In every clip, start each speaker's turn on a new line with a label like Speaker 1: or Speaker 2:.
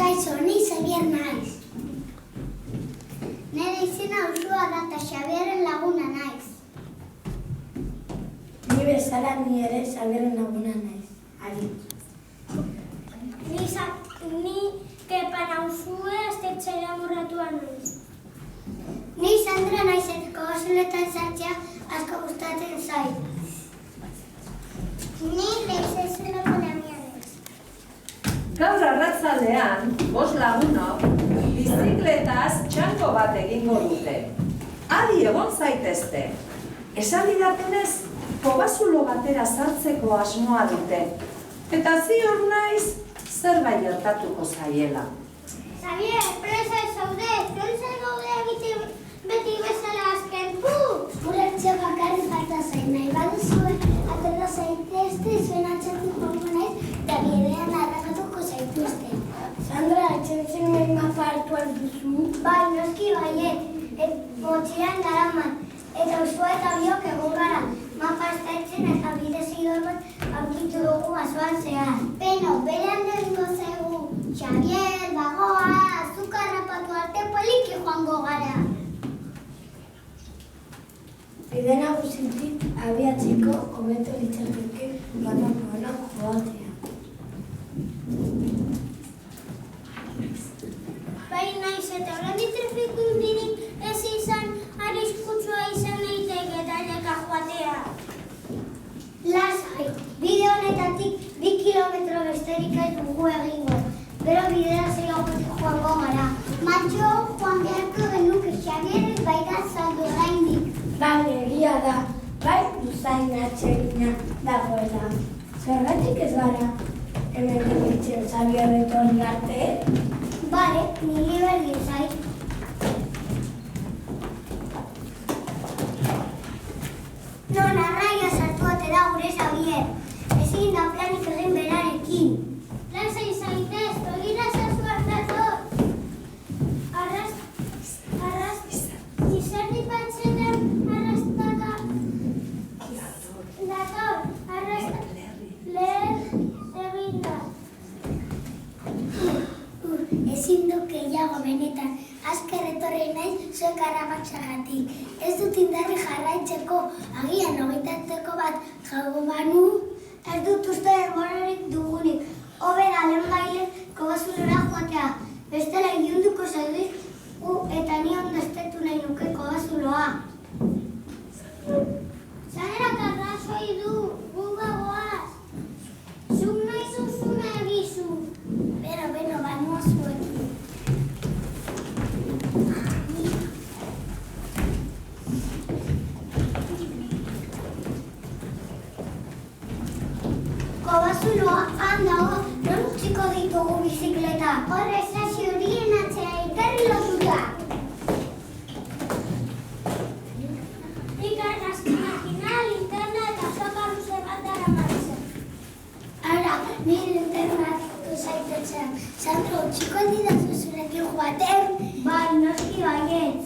Speaker 1: Kaixo, ni Xavier naiz. Nere izena Ursua da eta Xabierren laguna naiz.
Speaker 2: Ni bezala ni ere Xabierren laguna naiz. Ari.
Speaker 1: Ni Kepa nauzue aztertzaila murratua naiz. Ni Sandra naiz eta kobazuletan sartzea asko gustatzen zait. Ni Leixesuneko Lamia naiz.
Speaker 3: Gaur arratzaldean, 5 lagunok, bizikletaz txango bat egingo dute. Adi egon zaitezte. Esan didatenez, kobazulo batera sartzeko asmoa dute. Eta ziur naiz, zerbait gertatuko zaiela.
Speaker 1: Xavier, presa zaude, zer gaude egiten beti bezala azken putz! Ulertzea bakarrik falta zain nahi baduzue, aterra zaitezte, zuen atxatik joango naiz, eta bidean harrapatuko zaituzte.
Speaker 2: Sandra, etxetzen nahi mapa hartu alduzu?
Speaker 1: Bai, noski baiet, motxilan daraman, eta Ursua eta biok egon gara, mapa aztertzen eta bide zidor bat aurkitu dugu basoan zehar. Beno, berean egingo zaigu, Xavier, bagoa, azuk harrapatu arte poliki joango gara.
Speaker 2: Bide nagusitik abiatzeko hobeto litzateke bana joatea.
Speaker 1: Bai naiz eta oraindik trafikundirik ez izan arriskutsua izan daiteke taleka joatea. Lasai, bide honetatik 2 kilometro besterik ez dugu egingo. Gero bidea zeiagotik joango gara. Matxo, joan beharko genuke Xabierrek baita saldu oraindik.
Speaker 2: Bai, egia da. Bai, usain atsegina dagoela. Zergatik ez gara hemen ditzen Xavier etorri arte?
Speaker 1: Bale, niri berdin zait. Non arraia sartu ote da gure Xavier. Ezin da planik egin berarekin. Lasai zaitez, togira zazu hartator. Izerdi patxetan arrastaka. Dator, lehen eginda. Ezin duk gehiago benetan, azker etorri naiz zuek harrapatzagatik. Ez dut indarri jarraitzeko, agian 28 bat jago banu. Ez dut uste denborarik dugunik, hobe da lehenbailen kobazulora joatea. Bestela ilunduko zaudiz, eta ni ondo estetu nahi nuke kobazuloa. Zanerak arrazoi du, gu bagoaz. Zuk nahi zuzuna egizu. Beno, banua zuekin. Kobazuloa handago, non utziko ditugu bizikleta. Horre sasi horien atzera ikerri lotuta. Ikargazki makina, linterna eta soka luze bat daramatzen. Ara, nire linterna dikutu zaitetzen. Sandro, txiko aldidazu zurekin joaten? Bai, noski baietz.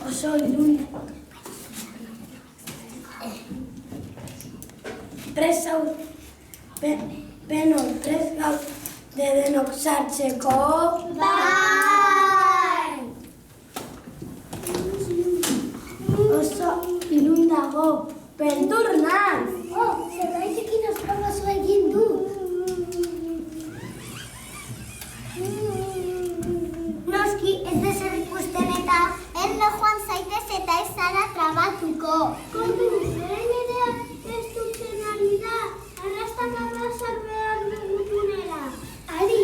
Speaker 2: Oso ilune. Prest gaude denok sartzeko?
Speaker 1: Bai!
Speaker 2: Oso ilun dago, beldur naiz.
Speaker 1: Zerbaitekin ospagazu egin du. Noski, ez dezer ikusten eta erne joan zaitez eta ez zara trabatuko. Kontu, zeren idea ez dutzen ari da, arrastakara sarbean dugutunera. Ari,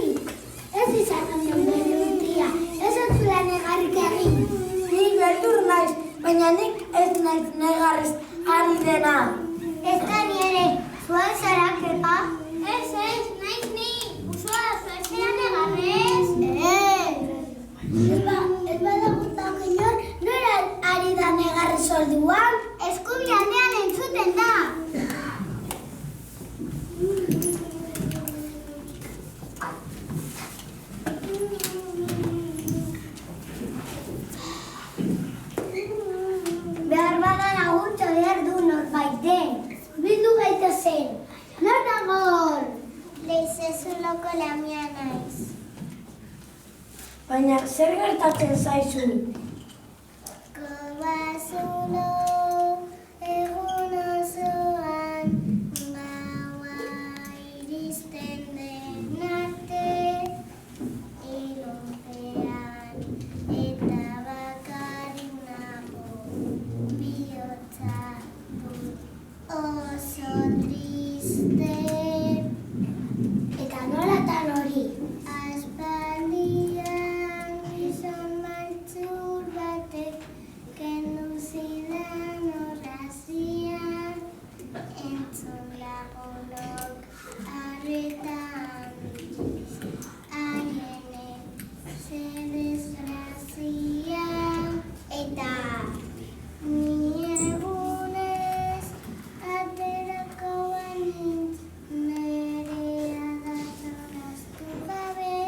Speaker 1: ez izan ondo berutia, ez otzula negarrik egin.
Speaker 2: Nik beldur naiz, baina nik ez naiz negarrez ari dena.
Speaker 1: Ez da ni ere, zuen zara, Kepa? Ez, naiz ni, usua zuezea negarrez. Ez badagutak inor, nora ari da negarrez orduan? Eskubialdean entzuten da. Bilboko Lamia naiz.
Speaker 2: Baina zer gertatzen zaizu?
Speaker 1: Kobazulo egun osoan, gaua iristen den arte, ilunpean eta bakarrik nago, bihotza dut oso triste. Eta nolatan hori? Aspaldian gizon maltzur batek kendu zidan orrazia, entzun lagunok arreta handiz, haienek zer desgrazia. Eta ni egunez aterako banintz, nerea datorraztu gabe,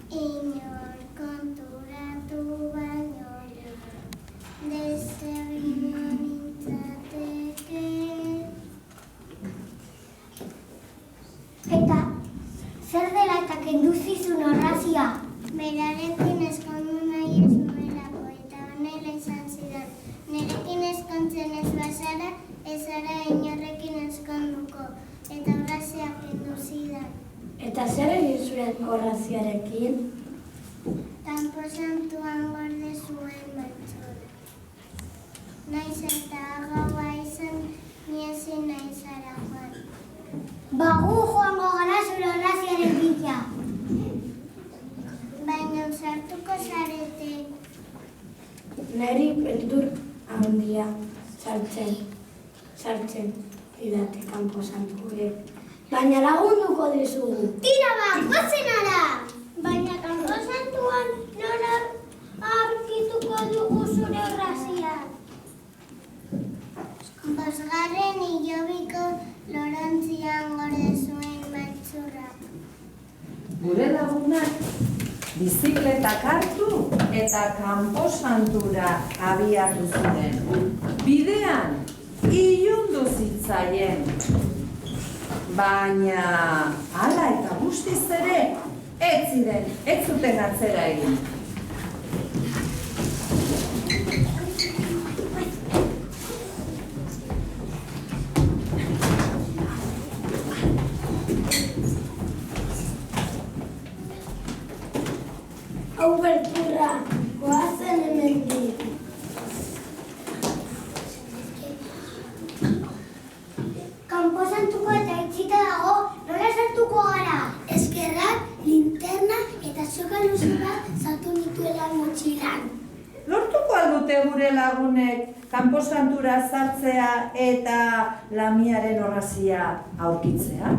Speaker 1: inor konturatu baino desegingo nintzateke. Eta zer dela eta kendu zizun orrazia? Berarekin eskondu nahi ez nuelako, eta honela izan zidan. Nerekin eskontzen ez bazara, ez ara inorrekin eskonduko, eta orrazia kendu zidan.
Speaker 2: Eta zer egin zuen orraziarekin?
Speaker 1: Kanpo santuan gorde zuen maltzura. Naiz eta gaua izan, ni ezin naiz ara joan. Gu joango gara zure orraziaren bila. Baina sartuko zarete.
Speaker 2: Neri beldur handia sartzen didate kanpo santuek. Baina lagunduko dizugu.
Speaker 1: Tira goazen ara! Baina kanpo santuan nola aurkituko dugu zure orrazia. Bosgarren hilobiko lorontzian gorde zuen maltzurra.
Speaker 3: Gure lagunak bizikletak hartu eta kanposantura abiatu ziren. Bidean ilundu zitzaien. Baina hala eta guztiz ere ez zuten atzera egin.
Speaker 2: Hau belturra, goazen hemendik.
Speaker 1: Kanpo santuko eta itxita dago, nola sartuko gara? Eskerrak, linterna eta soka luzura sartu nituela motxilan.
Speaker 3: Lortuko aldute gure lagunek kanposantura sartzea eta Lamiaren orrazia aurkitzea?